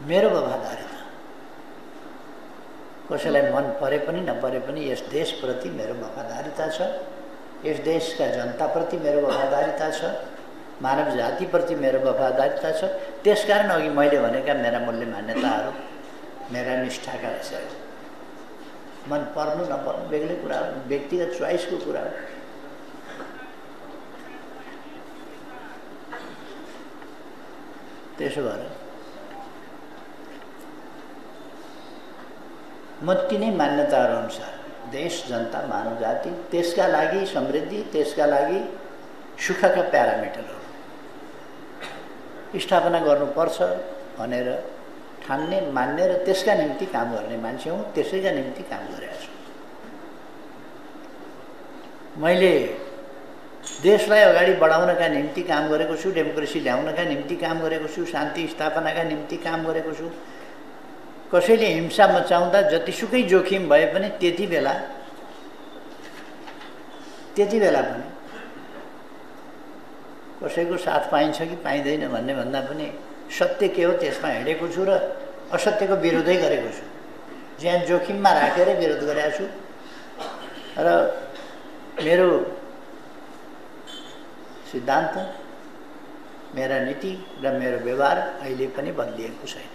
मेरो वफादारिता कसैलाई मन परे पनि नपरे पनि यस देशप्रति मेरो वफादारिता छ, यस देशका जनताप्रति मेरो वफादारिता छ, मानव जातिप्रति मेरो वफादारिता छ। त्यसकारण अघि मैले भनेका मेरा मूल्य मान्यताहरू मेरा निष्ठाका विषय मन पर्नु नपर्नु बेग्लै कुरा हो, व्यक्तिगत चोइसको कुरा हो। त्यसो भएर म तिनै मान्यताहरू अनुसार देश, जनता, मानव जाति, त्यसका लागि समृद्धि, त्यसका लागि सुखका प्यारामिटरहरू स्थापना गर्नुपर्छ भनेर ठान्ने, मान्ने र त्यसका निम्ति काम गर्ने मान्छे हुँ। त्यसैका निम्ति काम गरेको छु। मैले देशलाई अगाडि बढाउनका निम्ति काम गरेको छु, डेमोक्रेसी ल्याउनका निम्ति काम गरेको छु, शान्ति स्थापनाका निम्ति काम गरेको छु। कसैले हिंसा मचाउँदा जतिसुकै जोखिम भए पनि त्यति बेला पनि कसैको साथ पाइन्छ कि पाइँदैन भन्ने भन्दा पनि सत्य के हो त्यसमा हिँडेको छु र असत्यको विरोधै गरेको छु। ज्यान जोखिममा राखेर विरोध गरेको छु र मेरो सिद्धान्त, मेरा नीति र मेरो व्यवहार अहिले पनि बदलिएको छैन।